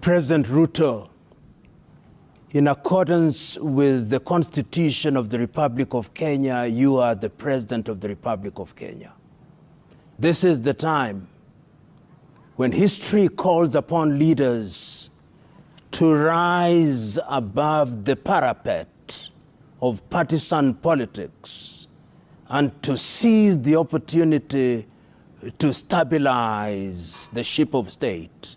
President Ruto, in accordance with the Constitution of the Republic of Kenya, you are the President of the Republic of Kenya. This is the time when history calls upon leaders to rise above the parapet of partisan politics and to seize the opportunity to stabilize the ship of state.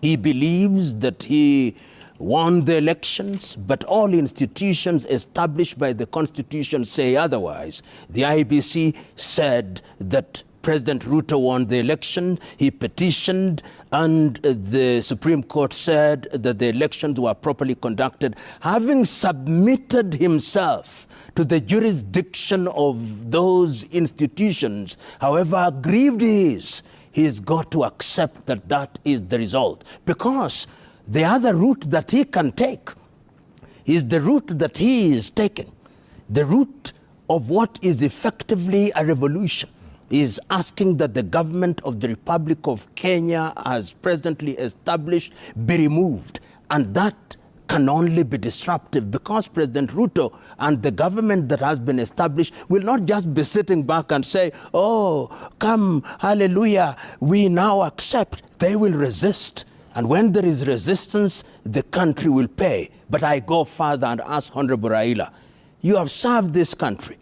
He believes that he won the elections, but all institutions established by the Constitution say otherwise. The IEBC said that President Ruto won the election. He petitioned, and the Supreme Court said that the elections were properly conducted. Having submitted himself to the jurisdiction of those institutions, however aggrieved he is, he's got to accept that that is the result. Because the other route that he can take is the route that he is taking, the route of what is effectively a revolution, is asking that the government of the Republic of Kenya, as presently established, be removed. And that can only be disruptive because President Ruto and the government that has been established will not just be sitting back and say, oh, come, hallelujah, we now accept. They will resist. And when there is resistance, the country will pay. But I go further and ask Honorable Raila, you have served this country.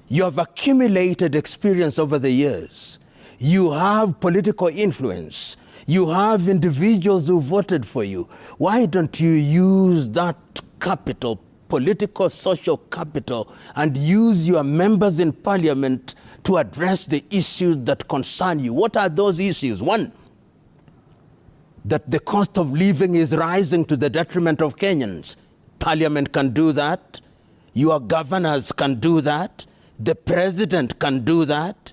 You have accumulated experience over the years. You have political influence. You have individuals who voted for you. Why don't you use that capital, political, social capital, and use your members in parliament to address the issues that concern you? What are those issues? One, that the cost of living is rising to the detriment of Kenyans. Parliament can do that. Your governors can do that. The president can do that.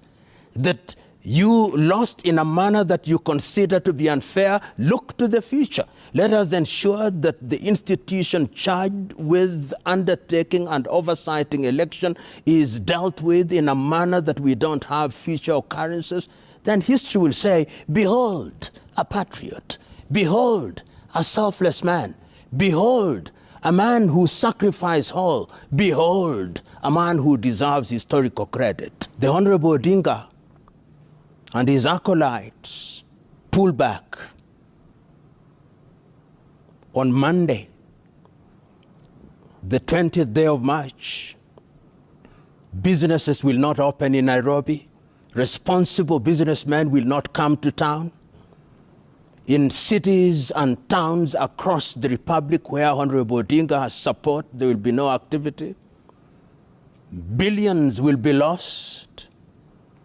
That you lost in a manner that you consider to be unfair. Look to the future. Let us ensure that the institution charged with undertaking and oversighting election is dealt with in a manner that we don't have future occurrences. Then history will say, behold, a patriot. Behold, a selfless man. Behold, a man who sacrificed all. Behold, a man who deserves historical credit. The Honorable Odinga and his acolytes pull back. On Monday, the 20th day of March, businesses will not open in Nairobi. Responsible businessmen will not come to town. In cities and towns across the Republic where Honorable Odinga has support, there will be no activity. Billions will be lost.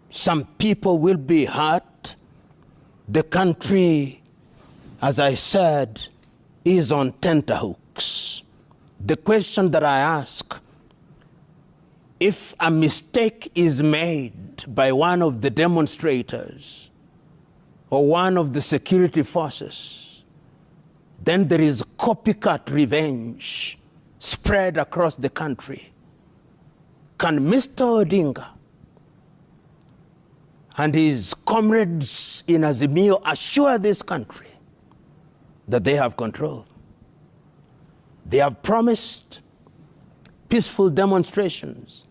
Some people will be hurt. The country, as I said, is on tenterhooks. The question that I ask, if a mistake is made by one of the demonstrators or one of the security forces, then there is copycat revenge spread across the country. Can Mr. Odinga and his comrades in Azimio assure this country that they have control? They have promised peaceful demonstrations.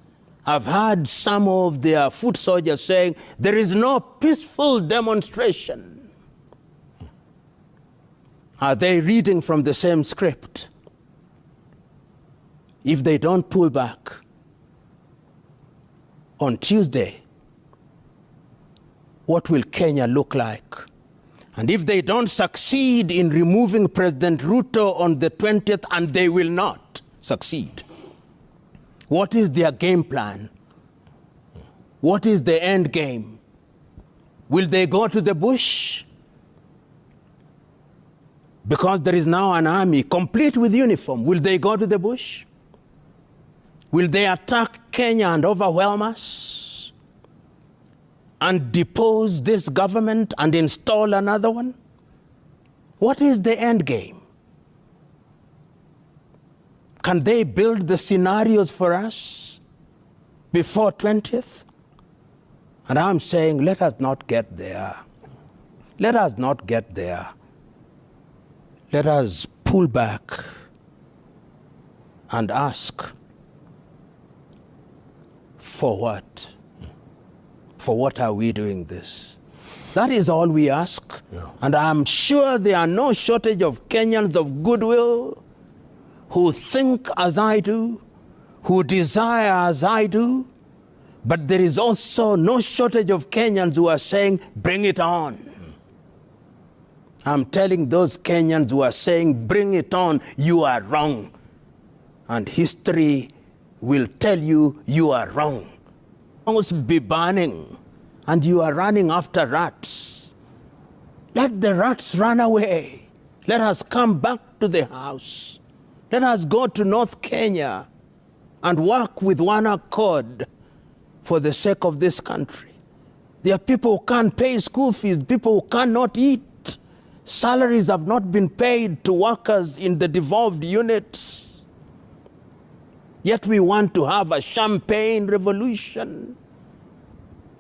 I've heard some of their foot soldiers saying, there is no peaceful demonstration. Are they reading from the same script? If they don't pull back on Tuesday, what will Kenya look like? And if they don't succeed in removing President Ruto on the 20th, and they will not succeed, what is their game plan? What is the end game? Will they go to the bush? Because there is now an army complete with uniform. Will they go to the bush? Will they attack Kenya and overwhelm us and depose this government and install another one? What is the end game? Can they build the scenarios for us before 20th? And I'm saying, let us not get there. Let us not get there. Let us pull back and ask, for what? For what are we doing this? That is all we ask. Yeah. And I'm sure there are no shortage of Kenyans of goodwill who think as I do, who desire as I do. But there is also no shortage of Kenyans who are saying, bring it on. I'm telling those Kenyans who are saying, bring it on, you are wrong. And history will tell you, you are wrong. Must be burning, and you are running after rats. Let the rats run away. Let us come back to the house. Let us go to North Kenya and work with one accord for the sake of this country. There are people who can't pay school fees, people who cannot eat. Salaries have not been paid to workers in the devolved units. Yet we want to have a champagne revolution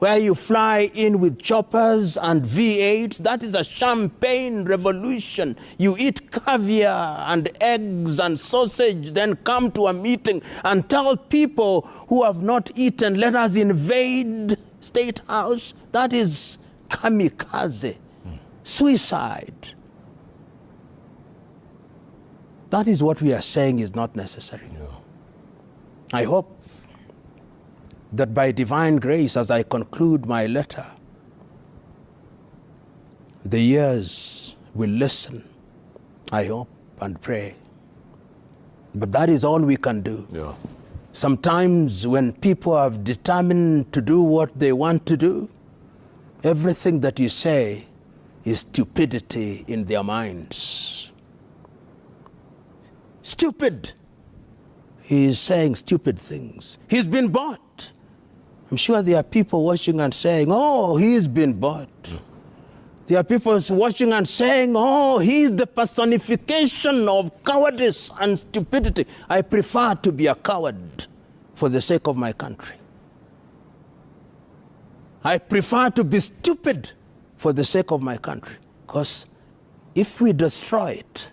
where you fly in with choppers and V8s. That is a champagne revolution. You eat caviar and eggs and sausage, then come to a meeting and tell people who have not eaten, let us invade State House. That is kamikaze, suicide. That is what we are saying is not necessary. No. I hope that by divine grace, as I conclude my letter, the ears will listen, I hope, and pray. But that is all we can do. Yeah. Sometimes when people have determined to do what they want to do, everything that you say is stupidity in their minds. Stupid. He is saying stupid things. He's been bought. I'm sure there are people watching and saying, oh, he's been bought. There are people watching and saying, oh, he's the personification of cowardice and stupidity. I prefer to be a coward for the sake of my country. I prefer to be stupid for the sake of my country. Because if we destroy it,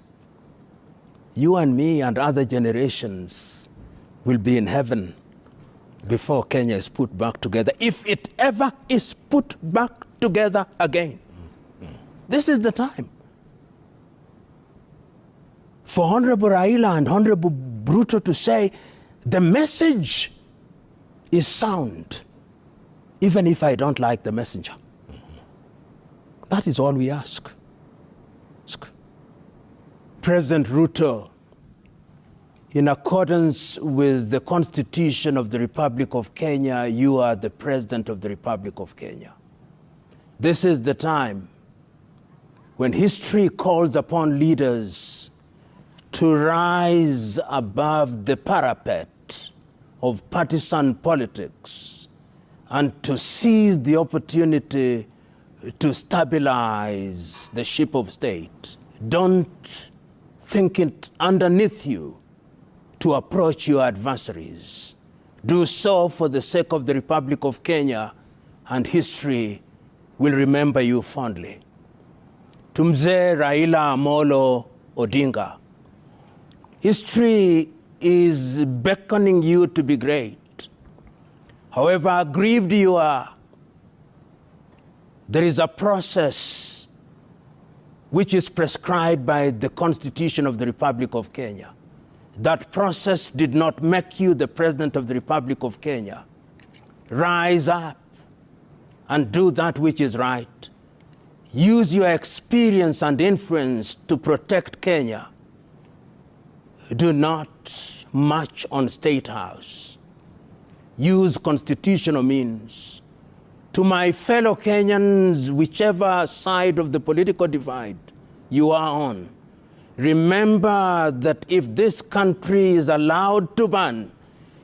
you and me and other generations will be in heaven before Kenya is put back together, if it ever is put back together again. This is the time for Honorable Raila and Honorable Ruto to say, the message is sound, even if I don't like the messenger. That is all we ask. President Ruto, in accordance with the Constitution of the Republic of Kenya, you are the President of the Republic of Kenya. This is the time when history calls upon leaders to rise above the parapet of partisan politics and to seize the opportunity to stabilize the ship of state. Don't think it underneath you to approach your adversaries. Do so for the sake of the Republic of Kenya, and history will remember you fondly. To Mzee Raila Amolo Odinga, history is beckoning you to be great. However aggrieved you are, there is a process which is prescribed by the Constitution of the Republic of Kenya. That process did not make you the President of the Republic of Kenya. Rise up and do that which is right. Use your experience and influence to protect Kenya. Do not march on State House. Use constitutional means. To my fellow Kenyans, whichever side of the political divide you are on, remember that if this country is allowed to burn,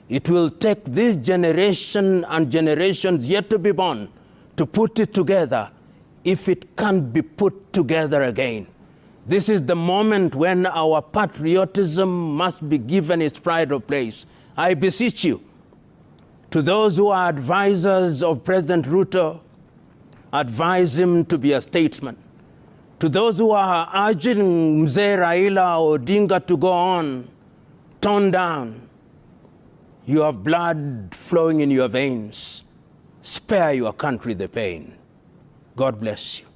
it will take this generation and generations yet to be born to put it together, if it can't be put together again. This is the moment when our patriotism must be given its pride of place. I beseech you, to those who are advisors of President Ruto, advise him to be a statesman. To those who are urging Mzee Raila Odinga to go on, tone down. You have blood flowing in your veins. Spare your country the pain. God bless you.